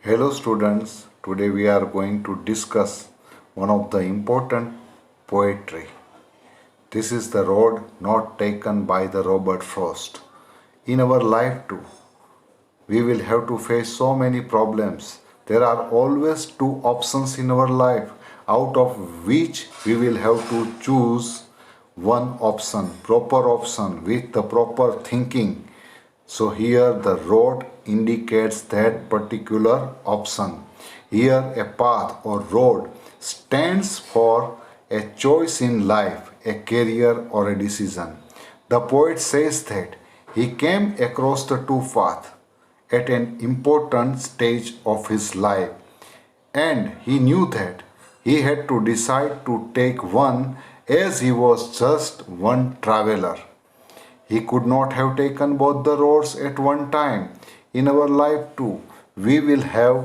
Hello students, today we are going to discuss one of the important poetry. This is the road not taken by the Robert Frost. In our life too, we will have to face so many problems. There are always two options in our life, out of which we will have to choose one option, proper option with the proper thinking. So here the road indicates that particular option. Here a path or road stands for a choice in life, a career or a decision. The poet says that he came across the two paths at an important stage of his life, and he knew that he had to decide to take one, as he was just one traveler. He could not have taken both the roads at one time. In our life too, we will have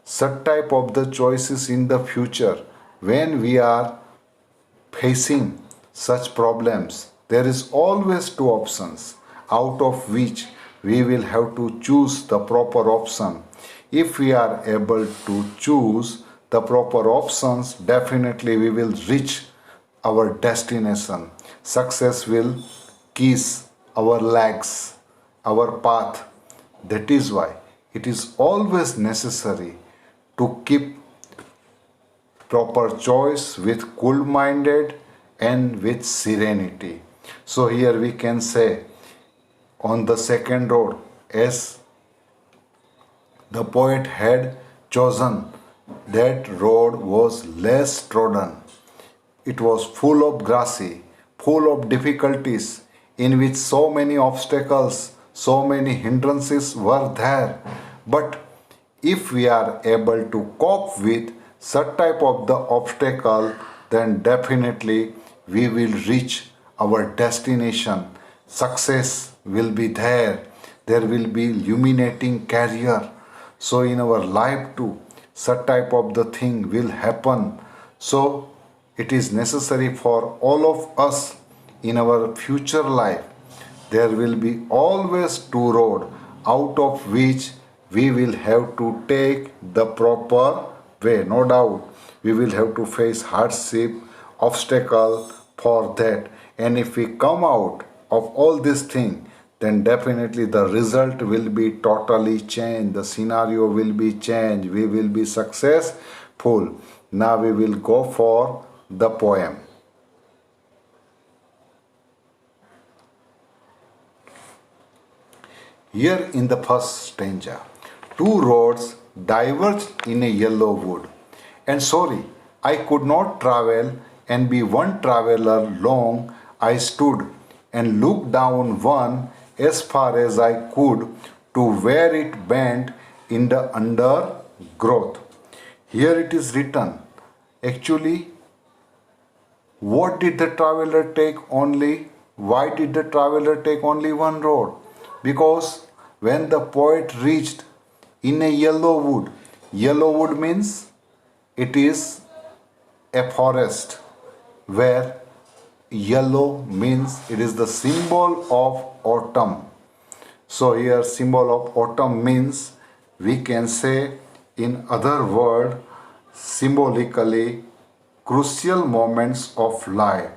such type of the choices in the future when we are facing such problems. There is always two options, out of which we will have to choose the proper option. If we are able to choose the proper options, definitely we will reach our destination. Success will kiss our legs, our path. That is why it is always necessary to keep proper choice with cool minded and with serenity. So here we can say on the second road, as the poet had chosen, that road was less trodden. It was full of grassy, full of difficulties, in which so many obstacles, so many hindrances were there. But if we are able to cope with such type of the obstacle, then definitely we will reach our destination. Success will be there. There will be illuminating career. So in our life too, such type of the thing will happen. So it is necessary for all of us in our future life. There will be always two road, out of which we will have to take the proper way. No doubt we will have to face hardship, obstacle for that. And if we come out of all these things, then definitely the result will be totally changed. The scenario will be changed. We will be successful. Now we will go for the poem. Here in the first stanza, two roads diverged in a yellow wood. And sorry, I could not travel and be one traveler long. I stood and looked down one as far as I could to where it bent in the undergrowth. Here it is written, actually, what did the traveler take only? Why did the traveler take only one road? Because when the poet reached in a yellow wood means it is a forest where yellow means it is the symbol of autumn. So here symbol of autumn means we can say in other word symbolically crucial moments of life.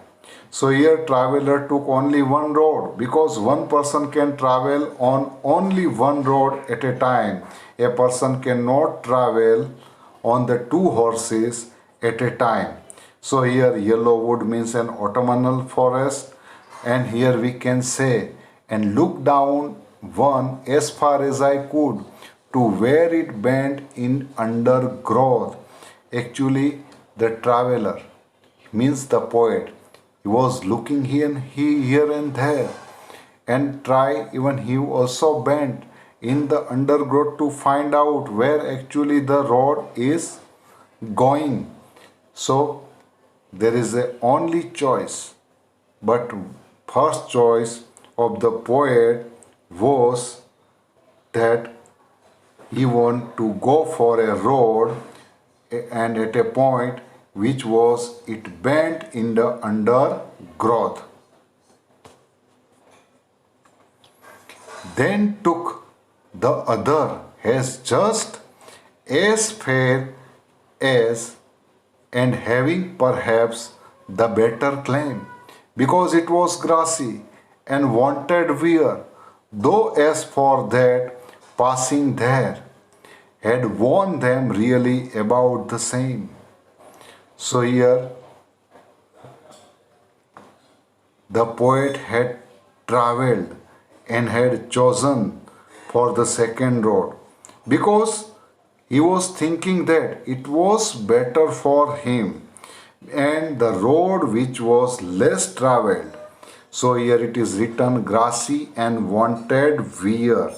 So here traveler took only one road because one person can travel on only one road at a time. A person cannot travel on the two horses at a time. So here yellow wood means an autumnal forest, and here we can say and look down one as far as I could to where it bent in undergrowth. Actually the traveler means the poet. He was looking here and there, and try even he also bent in the undergrowth to find out where actually the road is going. So there is a only choice, but first choice of the poet was that he want to go for a road and at a point which was it bent in the undergrowth. Then took the other as just as fair as and having perhaps the better claim, because it was grassy and wanted wear, though as for that passing there had worn them really about the same. So here the poet had travelled and had chosen for the second road because he was thinking that it was better for him and the road which was less travelled. So here it is written grassy and wanted wear.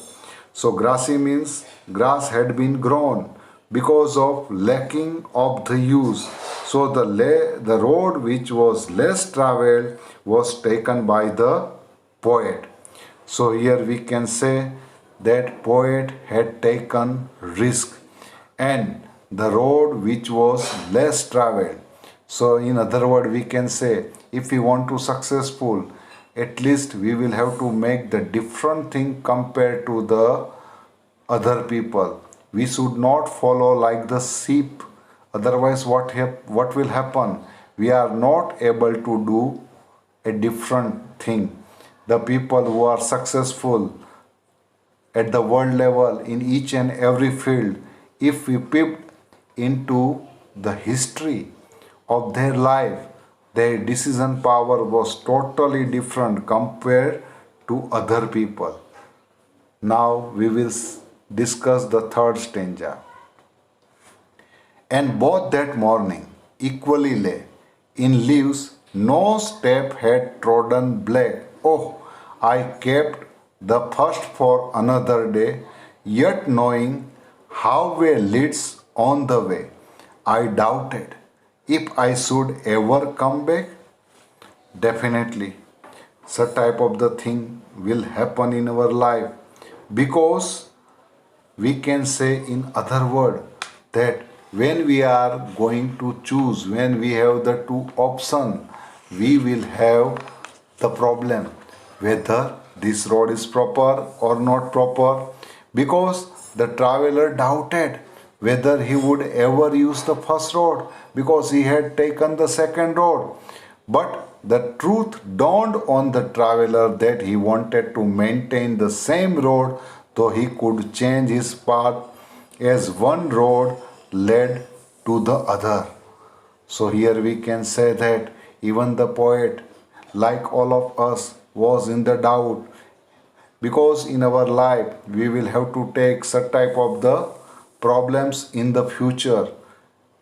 So grassy means grass had been grown because of lacking of the use. So the road which was less travelled was taken by the poet. So here we can say that poet had taken risk and the road which was less travelled. So in other words we can say if we want to successful, at least we will have to make the different thing compared to the other people. We should not follow like the sheep. Otherwise, what will happen? We are not able to do a different thing. The people who are successful at the world level in each and every field, if we peeped into the history of their life, their decision power was totally different compared to other people. Now we will discuss the third stanza. And both that morning equally lay in leaves, no step had trodden black. Oh, I kept the first for another day, yet knowing how way leads on the way, I doubted if I should ever come back. Definitely, such type of the thing will happen in our life because we can say in other word that when we are going to choose, when we have the two option, we will have the problem whether this road is proper or not proper, because the traveler doubted whether he would ever use the first road because he had taken the second road. But the truth dawned on the traveler that he wanted to maintain the same road, though he could change his path as one road led to the other. So here we can say that even the poet, like all of us, was in the doubt, because in our life we will have to take such type of the problems in the future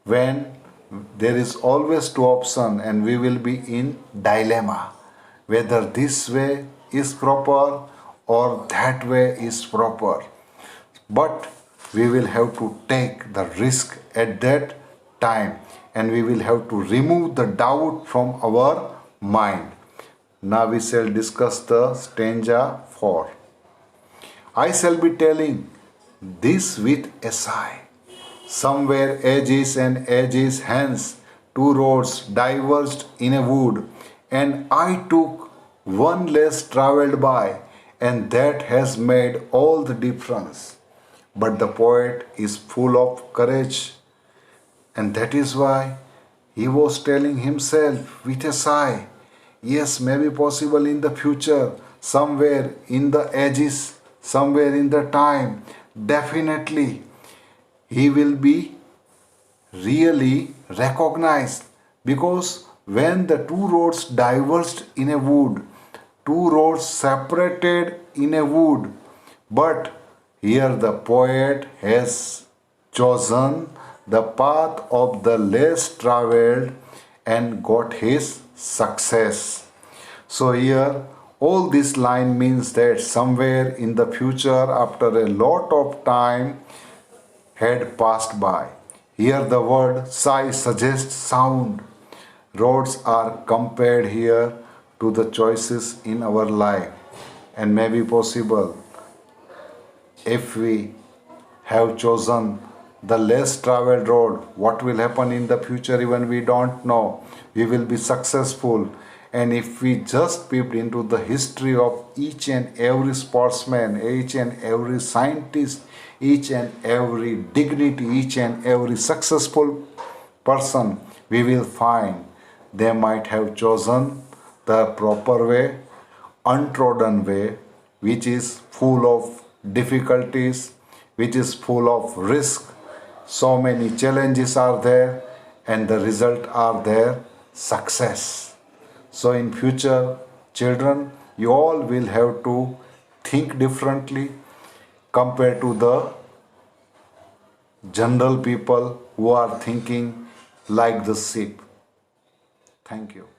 when there is always two option and we will be in dilemma whether this way is proper or that way is proper, but we will have to take the risk at that time and we will have to remove the doubt from our mind. Now we shall discuss the stanza 4. I shall be telling this with a sigh. Somewhere ages and ages hence, two roads diverged in a wood, and I took one less travelled by, and that has made all the difference. But the poet is full of courage, and that is why he was telling himself with a sigh, yes, maybe possible in the future, somewhere in the ages, somewhere in the time, definitely he will be really recognized, because when the two roads diverged in a wood, two roads separated in a wood, but here the poet has chosen the path of the less traveled and got his success. So here all this line means that somewhere in the future, after a lot of time had passed by. Here the word sigh suggests sound. Roads are compared here to the choices in our life, and may be possible if we have chosen the less traveled road, what will happen in the future even we don't know. We will be successful And if we just peeped into the history of each and every sportsman, each and every scientist, each and every dignity, each and every successful person, we will find they might have chosen the proper way, untrodden way, which is full of difficulties, which is full of risk. So many challenges are there, and the result are there success. So in future, children, you all will have to think differently compared to the general people who are thinking like the sheep. Thank you.